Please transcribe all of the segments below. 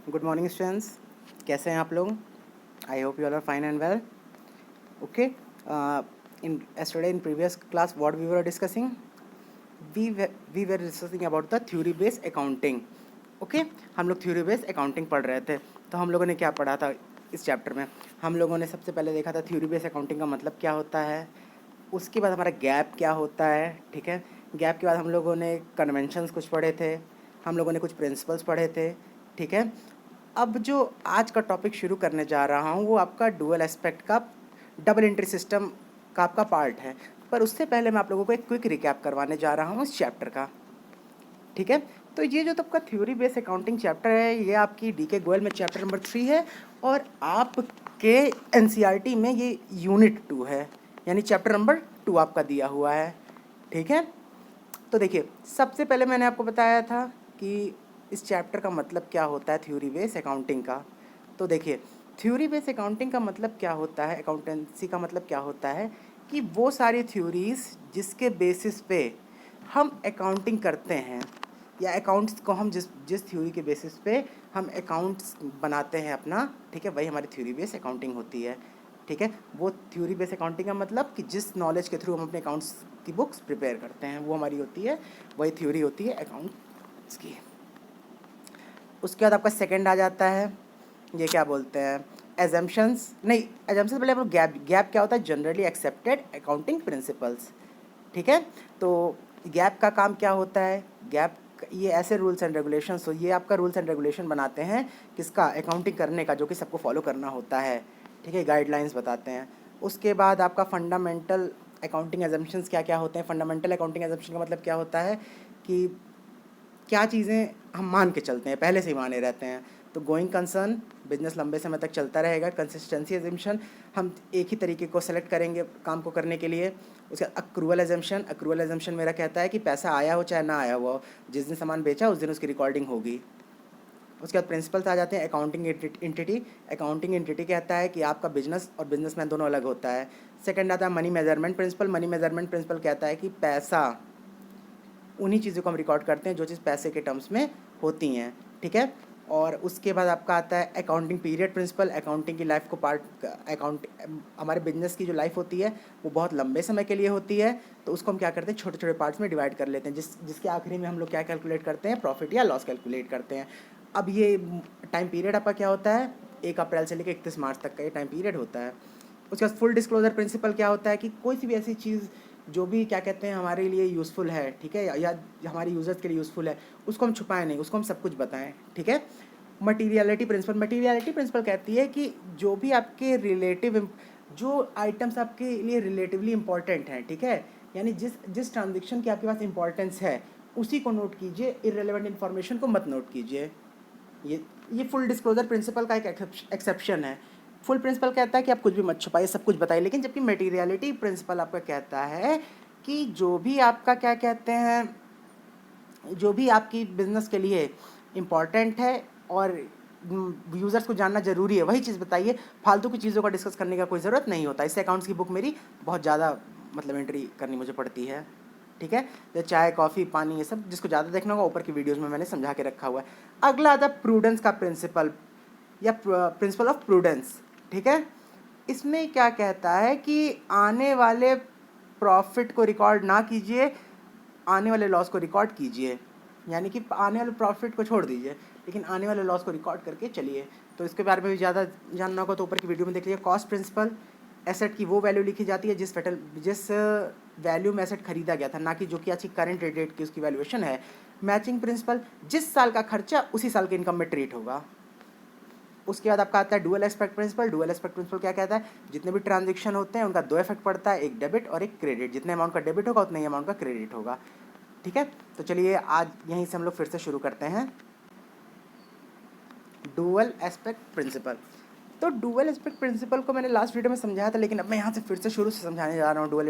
Good morning students, कैसे हैं आप लोग? I hope you all are fine and well. Okay. In yesterday in previous class what we were discussing, we were discussing about the theory based accounting. Okay. हम लोग theory based accounting पढ़ रहे थे. तो हम लोगों ने क्या पढ़ा था इस चैप्टर में? हम लोगों ने सबसे पहले देखा था थ्योरी बेस्ड अकाउंटिंग का मतलब क्या होता है. उसके बाद हमारा गैप क्या होता है. ठीक है. गैप के बाद हम लोगों ने कन्वेंशंस कुछ पढ़े थे. हम लोगों ने कुछ प्रिंसिपल्स पढ़े थे. ठीक है. अब जो आज का टॉपिक शुरू करने जा रहा हूँ वो आपका डुअल एस्पेक्ट का डबल एंट्री सिस्टम का आपका पार्ट है. पर उससे पहले मैं आप लोगों को एक क्विक रिकैप करवाने जा रहा हूँ इस चैप्टर का. ठीक है. तो ये जो तो आपका थ्योरी बेस्ड अकाउंटिंग चैप्टर है ये आपकी डी के गोयल में चैप्टर नंबर 3 है. और आपके एनसीईआरटी में ये यूनिट 2 है, यानी चैप्टर नंबर 2 आपका दिया हुआ है. ठीक है. तो देखिए, सबसे पहले मैंने आपको बताया था कि इस चैप्टर का मतलब क्या होता है थ्योरी बेस्ड अकाउंटिंग का. तो देखिए, थ्योरी बेस्ड अकाउंटिंग का मतलब क्या होता है, अकाउंटेंसी का मतलब क्या होता है कि वो सारी थ्योरीज जिसके बेसिस पे हम अकाउंटिंग करते हैं, या अकाउंट्स को हम जिस जिस थ्योरी के बेसिस पे हम अकाउंट्स बनाते हैं अपना. ठीक है. वही हमारी थ्योरी बेस्ड अकाउंटिंग होती है. ठीक है. वो थ्योरी बेस्ड अकाउंटिंग का मतलब कि जिस नॉलेज के थ्रू हम अपने अकाउंट्स की बुक्स प्रिपेयर करते हैं वो हमारी होती है, वही थ्योरी होती है अकाउंट्स की. उसके बाद आपका सेकंड आ जाता है, ये क्या बोलते हैं, एजम्पशंस. नहीं, एजम्पशंस पहले हम लोग गैप क्या होता है, जनरली एक्सेप्टेड अकाउंटिंग प्रिंसिपल्स. ठीक है. तो गैप का काम क्या होता है, गैप ये ऐसे रूल्स एंड रेगुलेशंस, तो ये आपका रूल्स एंड रेगुलेशन बनाते हैं किसका, अकाउंटिंग करने का, जो कि सबको फॉलो करना होता है. ठीक है. गाइडलाइंस बताते हैं. उसके बाद आपका फंडामेंटल अकाउंटिंग एजम्पशंस क्या क्या होते हैं. फंडामेंटल अकाउंटिंग एजम्पशन का मतलब क्या होता है कि क्या चीज़ें हम मान के चलते हैं, पहले से ही माने रहते हैं. तो गोइंग कंसर्न, बिजनेस लंबे समय तक चलता रहेगा. कंसिस्टेंसी एजम्पशन, हम एक ही तरीके को सेलेक्ट करेंगे काम को करने के लिए. उसके बाद अक्रूवल एजम्पशन, अक्रूवल एजम्पशन मेरा कहता है कि पैसा आया हो चाहे ना आया हो, जिस दिन सामान बेचा उस दिन उसकी रिकॉर्डिंग होगी. उसके बाद प्रिंसिपल्स आ जाते हैं. अकाउंटिंग एंटिटी, अकाउंटिंग एंटिटी कहता है कि आपका बिजनेस और बिजनेसमैन दोनों अलग होता है. सेकंड आता है money measurement principle. Money measurement principle कहता है कि पैसा, उन्हीं चीज़ों को हम रिकॉर्ड करते हैं जो चीज़ पैसे के टर्म्स में होती हैं. ठीक है. और उसके बाद आपका आता है अकाउंटिंग पीरियड प्रिंसिपल. अकाउंटिंग की लाइफ को पार्ट, अकाउंट हमारे बिजनेस की जो लाइफ होती है वो बहुत लंबे समय के लिए होती है. तो उसको हम क्या करते हैं, छोटे छोटे पार्ट्स में डिवाइड कर लेते हैं, जिसके आखिरी में हम लोग क्या कैलकुलेट करते हैं, प्रॉफिट या लॉस कैलकुलेट करते हैं. अब ये टाइम पीरियड आपका क्या होता है, 1 अप्रैल से लेकर 31 मार्च तक का ये टाइम पीरियड होता है. उसके बाद फुल डिस्क्लोजर प्रिंसिपल क्या होता है कि कोई सी भी ऐसी चीज़ जो भी क्या कहते हैं हमारे लिए यूज़फुल है, ठीक है, या हमारे यूज़र्स के लिए यूज़फुल है, उसको हम छुपाएं नहीं, उसको हम सब कुछ बताएं. ठीक है. मटीरियलिटी प्रिंसिपल, मटीरियलिटी प्रिंसिपल कहती है कि जो भी आपके रिलेटिव, जो आइटम्स आपके लिए रिलेटिवली इंपॉर्टेंट हैं, ठीक है, यानी जिस जिस ट्रांजेक्शन की आपके पास इंपॉर्टेंस है उसी को नोट कीजिए, इररिलेवेंट इन्फॉर्मेशन को मत नोट कीजिए. ये फुल डिस्क्लोजर प्रिंसिपल का एक एक्सेप्शन है. फुल प्रिंसिपल कहता है कि आप कुछ भी मत छुपाइए, सब कुछ बताइए. लेकिन जबकि मटेरियलिटी प्रिंसिपल आपका कहता है कि जो भी आपका क्या कहते हैं, जो भी आपकी बिजनेस के लिए इम्पॉर्टेंट है और यूज़र्स को जानना ज़रूरी है वही चीज़ बताइए. फालतू की चीज़ों का डिस्कस करने का कोई ज़रूरत नहीं होता. इससे अकाउंट्स की बुक मेरी बहुत ज़्यादा मतलब एंट्री करनी मुझे पड़ती है. ठीक है. जैसे चाय कॉफ़ी पानी ये सब, जिसको ज़्यादा देखना होगा ऊपर की वीडियोज़ में मैंने समझा के रखा हुआ है. अगला आता है प्रूडेंस का प्रिंसिपल या प्रिंसिपल ऑफ प्रूडेंस. ठीक है. इसमें क्या कहता है कि आने वाले प्रॉफिट को रिकॉर्ड ना कीजिए, आने वाले लॉस को रिकॉर्ड कीजिए. यानी कि आने वाले प्रॉफिट को छोड़ दीजिए लेकिन आने वाले लॉस को रिकॉर्ड करके चलिए. तो इसके बारे में भी ज़्यादा जानना होगा तो ऊपर की वीडियो में देख लीजिए. कॉस्ट प्रिंसिपल, एसेट की वो वैल्यू लिखी जाती है जिस वैल्यू में एसेट खरीदा गया था, ना कि जो कि आज की करंट डेट की उसकी वैल्यूएशन है. मैचिंग प्रिंसिपल, जिस साल का खर्चा उसी साल के इनकम में ट्रीट होगा. उसके बाद आपका आता है dual aspect principle. Dual aspect principle क्या कहता है, जितने भी ट्रांजेक्शन होते हैं उनका दो इफेक्ट पड़ता है, एक डेबिट और एक क्रेडिट. जितने अमाउंट का डेबिट होगा उतने ही अमाउंट का क्रेडिट होगा. ठीक है. तो चलिए आज यहीं से हम लोग फिर से शुरू करते हैं डुअल एस्पेक्ट प्रिंसिपल. तो डुअल एस्पेक्ट प्रिंसिपल को मैंने लास्ट वीडियो में समझाया था, लेकिन अब मैं यहाँ से फिर से शुरू से समझाने जा रहा हूँ डुअल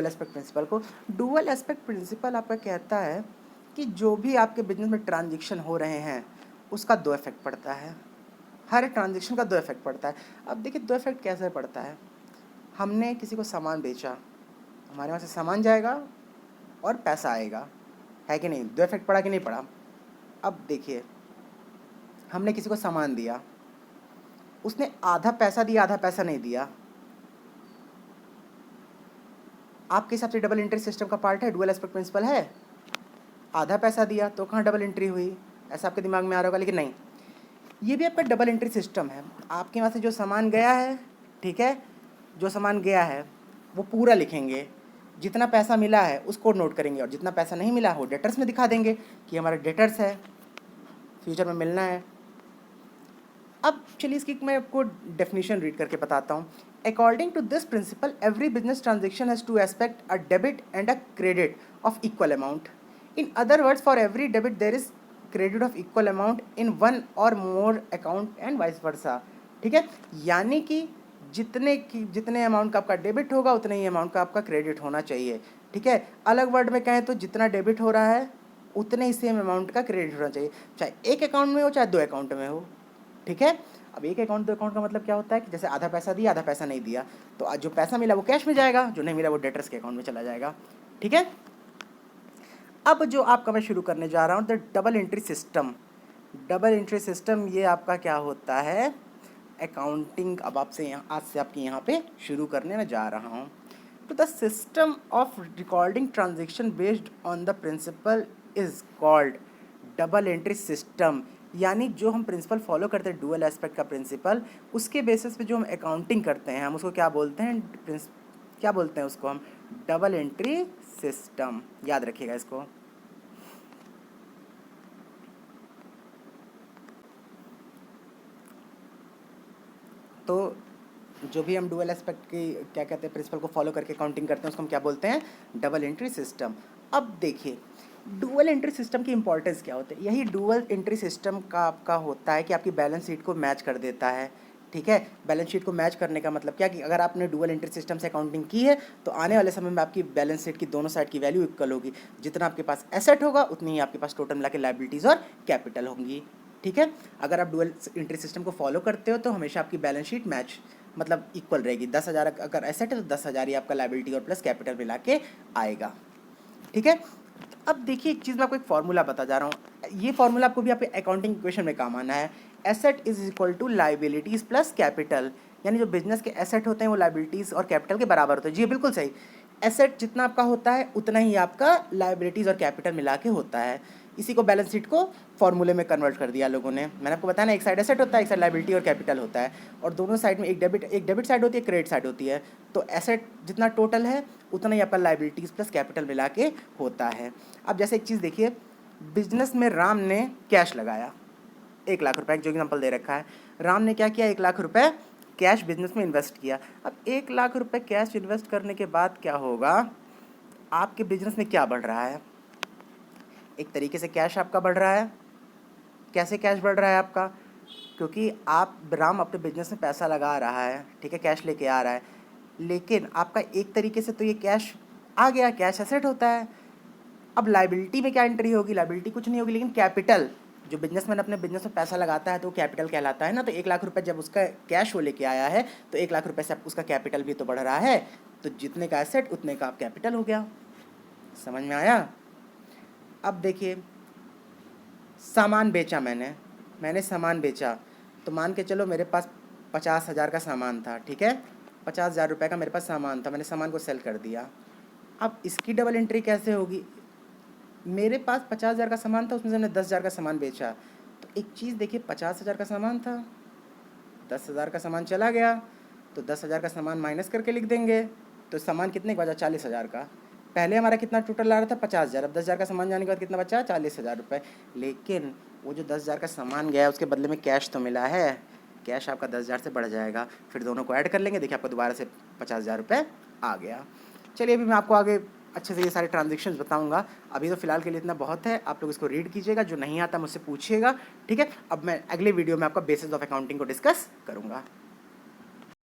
एस्पेक्ट प्रिंसिपल को. डुअल एस्पेक्ट प्रिंसिपल आपका कहता है कि जो भी आपके बिजनेस में ट्रांजेक्शन हो रहे हैं उसका दो इफेक्ट पड़ता है. हर ट्रांजेक्शन का दो इफेक्ट पड़ता है. अब देखिए दो इफेक्ट कैसे पड़ता है. हमने किसी को सामान बेचा, हमारे वहाँ से सामान जाएगा और पैसा आएगा, है कि नहीं. दो इफेक्ट पड़ा कि नहीं पड़ा. अब देखिए, हमने किसी को सामान दिया, उसने आधा पैसा दिया आधा पैसा नहीं दिया, आपके हिसाब से डबल एंट्री सिस्टम का पार्ट है, डुअल एस्पेक्ट प्रिंसिपल है? आधा पैसा दिया तो कहाँ डबल एंट्री हुई, ऐसा आपके दिमाग में आ रहा होगा, लेकिन नहीं, ये भी आपका डबल एंट्री सिस्टम है। आपके वहाँ से जो सामान गया है, ठीक है, जो सामान गया है वो पूरा लिखेंगे, जितना पैसा मिला है उसको नोट करेंगे, और जितना पैसा नहीं मिला वो डेटर्स में दिखा देंगे कि हमारा डेटर्स है, फ्यूचर में मिलना है। अब चलिए इसकी मैं आपको डेफिनेशन रीड करके बताता हूँ। According to this principle every business transaction has two aspect a debit and a credit of equal amount. In other words, for every debit there is credit of equal amount in one or more account and vice versa. ठीक है, यानी कि जितने amount का आपका debit होगा उतने ही amount का आपका क्रेडिट होना चाहिए। ठीक है, अलग वर्ड में कहें तो जितना डेबिट हो रहा है उतने ही सेम अमाउंट का क्रेडिट होना चाहिए, चाहे एक अकाउंट में हो चाहे दो अकाउंट में हो। ठीक है, अब एक अकाउंट दो अकाउंट का मतलब क्या होता है कि जैसे आधा पैसा दिया आधा पैसा नहीं दिया, तो आज जो पैसा मिला वो कैश में जाएगा, जो नहीं मिला वो डेटर्स के अकाउंट में चला जाएगा। ठीक है, अब जो आपका मैं शुरू करने जा रहा हूँ the double entry system. Double entry system ये आपका क्या होता है, अकाउंटिंग अब आपसे आज से आपके यहाँ पे शुरू करने में जा रहा हूँ। तो the system of recording transaction based on the principle is called double entry system. यानी जो हम प्रिंसिपल फॉलो करते हैं डुअल एस्पेक्ट का प्रिंसिपल, उसके बेसिस पे जो हम अकाउंटिंग करते हैं हम उसको क्या बोलते हैं, क्या बोलते हैं उसको हम, डबल एंट्री सिस्टम। याद रखिएगा इसको। तो जो भी हम डुअल एस्पेक्ट की क्या कहते हैं प्रिंसिपल को फॉलो करके अकाउंटिंग करते हैं उसको हम क्या बोलते हैं, डबल एंट्री सिस्टम। अब देखिए डुअल एंट्री सिस्टम की इंपॉर्टेंस क्या होती है। यही डुअल एंट्री सिस्टम का आपका होता है कि आपकी बैलेंस शीट को मैच कर देता है। ठीक है, बैलेंस शीट को मैच करने का मतलब क्या कि अगर आपने डुअल एंट्री सिस्टम से अकाउंटिंग की है तो आने वाले समय में आपकी बैलेंस शीट की दोनों साइड की वैल्यू इक्वल होगी। जितना आपके पास एसेट होगा उतनी ही आपके पास टोटल मिला के लायबिलिटीज़ और कैपिटल होंगी। ठीक है, अगर आप डुअल एंट्री सिस्टम को फॉलो करते हो तो हमेशा आपकी बैलेंस शीट मैच मतलब इक्वल रहेगी। 10,000 अगर एसेट है तो 10,000 ही आपका लायबिलिटी और प्लस कैपिटल मिला के आएगा। ठीक है, अब देखिए एक चीज़ मैं आपको एक फार्मूला बता जा रहा हूँ, ये फार्मूला आपको भी आपके अकाउंटिंग इक्वेशन में काम आना है। Asset is equal to liabilities plus capital, यानी जो बिजनेस के एसेट होते हैं वो लाइबिलिटीज़ और कैपिटल के बराबर होते हैं। जी बिल्कुल सही, एसेट जितना आपका होता है उतना ही आपका लाइबिलिटीज़ और कैपिटल मिला के होता है। इसी को बैलेंस शीट को फॉर्मूले में कन्वर्ट कर दिया लोगों ने। मैंने आपको बताया ना, एक साइड एसेट होता है एक साइड लाइबिलिटी और कैपिटल होता है, और दोनों साइड में एक डेबिट साइड होती है, क्रेडिट साइड होती है। तो एसेट जितना टोटल है उतना ही आपका लाइबिलिटीज़ प्लस कैपिटल मिला के होता है। अब जैसे एक चीज़ देखिए, बिजनेस में राम ने कैश लगाया 1 लाख रुपए, जो एग्जाम्पल दे रखा है। राम ने क्या किया, 1 लाख रुपए कैश बिजनेस में इन्वेस्ट किया। अब 1 लाख रुपए कैश इन्वेस्ट करने के बाद क्या होगा, आपके बिजनेस में क्या बढ़ रहा है, एक तरीके से कैश आपका बढ़ रहा है। कैसे कैश बढ़ रहा है आपका, क्योंकि राम अपने बिजनेस में पैसा लगा रहा है, ठीक है, कैश लेके आ रहा है, लेकिन आपका एक तरीके से तो ये कैश आ गया, कैश एसेट होता है। अब लाइबिलिटी में क्या एंट्री होगी, लाइबिलिटी कुछ नहीं होगी, लेकिन कैपिटल, जो बिजनेसमैन अपने बिजनेस में पैसा लगाता है तो कैपिटल कहलाता है ना। तो 1 लाख रुपए जब उसका कैश वो लेके आया है तो 1 लाख रुपए से उसका कैपिटल भी तो बढ़ रहा है, तो जितने का एसेट उतने का कैपिटल हो गया। समझ में आया। अब देखिए, सामान बेचा मैंने सामान बेचा, तो मान के चलो मेरे पास 50,000 का सामान था। ठीक है, 50,000 रुपये का मेरे पास सामान था, मैंने सामान को सेल कर दिया। अब इसकी डबल एंट्री कैसे होगी, मेरे पास 50,000 का सामान था, उसमें से मैंने 10,000 का सामान बेचा। तो एक चीज़ देखिए, 50,000 का सामान था, 10,000 का सामान चला गया, तो 10,000 का सामान माइनस करके लिख देंगे, तो सामान कितने का बचा, 40,000 का। पहले हमारा कितना टोटल आ रहा था, 50,000, अब 10,000 का सामान जाने के बाद कितना बचा, 40,000 रुपये। लेकिन वो जो 10,000 का सामान गया उसके बदले में कैश तो मिला है, कैश आपका 10,000 से बढ़ जाएगा, फिर दोनों को ऐड कर लेंगे, देखिए आपको दोबारा से 50,000 रुपये आ गया। चलिए अभी मैं आपको आगे अच्छे से ये सारे ट्रांजेक्शन्स बताऊंगा, अभी तो फिलहाल के लिए इतना बहुत है। आप लोग इसको रीड कीजिएगा, जो नहीं आता मुझसे पूछिएगा। ठीक है, अब मैं अगले वीडियो में आपका बेसिस ऑफ अकाउंटिंग को डिस्कस करूँगा।